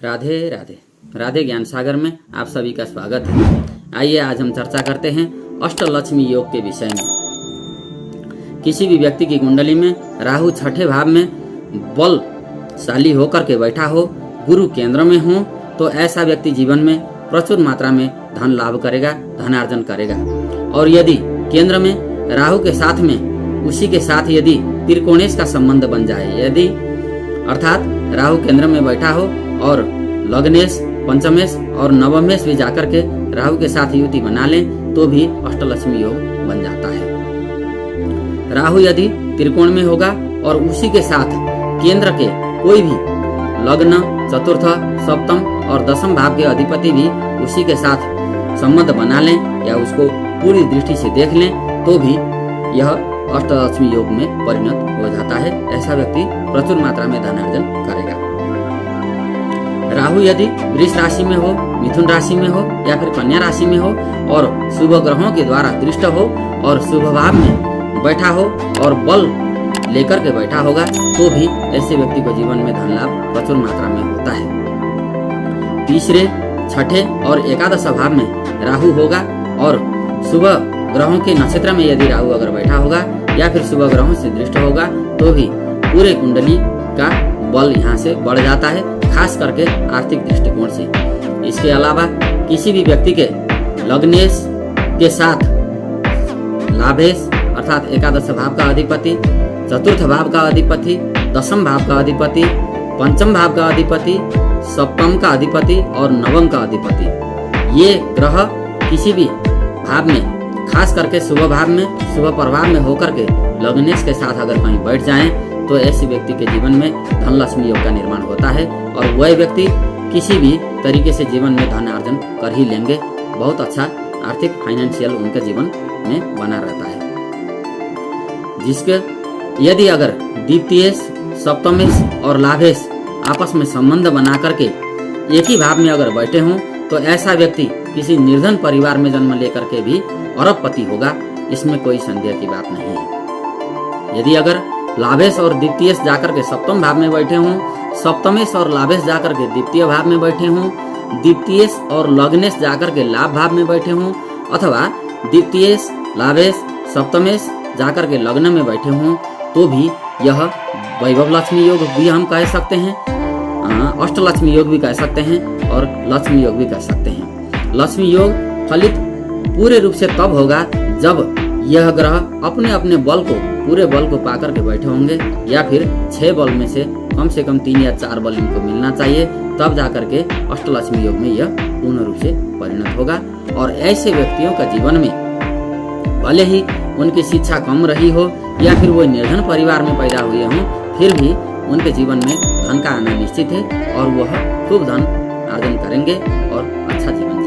राधे राधे। राधे ज्ञान सागर में आप सभी का स्वागत है। आइए आज हम चर्चा करते हैं अष्टलक्ष्मी योग के विषय में। किसी भी व्यक्ति की कुंडली में राहु छठे भाव में बलशाली होकर के बैठा हो, गुरु केंद्र में हो, तो ऐसा व्यक्ति जीवन में प्रचुर मात्रा में धन लाभ करेगा, धनार्जन करेगा। और यदि केंद्र में राहु के साथ में उसी के साथ यदि त्रिकोणेश का संबंध बन जाए, यदि अर्थात राहु केंद्र में बैठा हो और लग्नेश, पंचमेश और नवमेश भी जाकर के राहु के साथ युति बना लें तो भी अष्टलक्ष्मी योग बन जाता है। राहु यदि त्रिकोण में होगा और उसी के साथ केंद्र के कोई भी लग्न, चतुर्थ, सप्तम और दशम भाव के अधिपति भी उसी के साथ संबंध बना लें या उसको पूरी दृष्टि से देख लें तो भी यह अष्टलक्ष्मी योग में परिणत हो जाता है। ऐसा व्यक्ति प्रचुर मात्रा में धनार्जन करेगा। राहु यदि वृष राशि में हो, मिथुन राशि में हो या फिर कन्या राशि में हो और शुभ ग्रहों के द्वारा दृष्ट हो और शुभ भाव में बैठा हो और बल लेकर के बैठा होगा तो भी ऐसे व्यक्ति को जीवन में धन लाभ प्रचुर मात्रा में होता है। तीसरे, छठे और एकादश भाव में राहु होगा और शुभ ग्रहों के नक्षत्र में यदि राहु अगर बैठा होगा या फिर शुभ ग्रहों से दृष्ट होगा तो भी पूरे कुंडली का बल यहाँ से बढ़ जाता है, खास करके आर्थिक दृष्टिकोण से। इसके अलावा किसी भी व्यक्ति के लग्नेश के साथ लाभेश अर्थात एकादश भाव का अधिपति, चतुर्थ भाव का अधिपति, दशम भाव का अधिपति, पंचम भाव का अधिपति, सप्तम का अधिपति और नवम का अधिपति, ये ग्रह किसी भी भाव में खास करके शुभ भाव में, शुभ प्रभाव में होकर के लग्नेश के साथ अगर कहीं बैठ जाएं तो ऐसे व्यक्ति के जीवन में धन लक्ष्मी योग का निर्माण होता है और वह व्यक्ति किसी भी तरीके से जीवन में धन अर्जन कर ही लेंगे। बहुत अच्छा आर्थिक फाइनेंशियल उनके जीवन में बना रहता है। जिसके यदि अगर द्वितीयेश, सप्तमेश और लाभेश आपस में संबंध बना करके एक ही भाव में अगर बैठे हों तो ऐसा व्यक्ति किसी निर्धन परिवार में जन्म लेकर के भी अरबपति होगा, इसमें कोई संदेह की बात नहीं है। यदि अगर लाभेश और द्वितीयेश जाकर के सप्तम भाव में बैठे हों, सप्तमेश और लाभेश जाकर के द्वितीय भाव में बैठे हों, द्वितीयेश और लग्नेश जाकर के लाभ भाव में बैठे हों अथवा द्वितीयेश, लाभेश, सप्तमेश जाकर के लग्न में बैठे हों तो भी यह वैभव लक्ष्मी योग भी हम कह सकते हैं, अष्टलक्ष्मी योग भी कह सकते हैं और लक्ष्मी योग भी कह सकते हैं। लक्ष्मी योग फलित पूरे रूप से तब होगा जब यह ग्रह अपने अपने बल को, पूरे बल को पाकर के बैठे होंगे या फिर 6 बल में से कम 3 या 4 बल इनको मिलना चाहिए, तब जाकर के अष्टलक्ष्मी योग में यह पूर्ण रूप से परिणत होगा। और ऐसे व्यक्तियों का जीवन में भले ही उनकी शिक्षा कम रही हो या फिर वो निर्धन परिवार में पैदा हुए हों, फिर भी उनके जीवन में धन का आना निश्चित है और वह खूब धन अर्जन करेंगे और अच्छा जीवन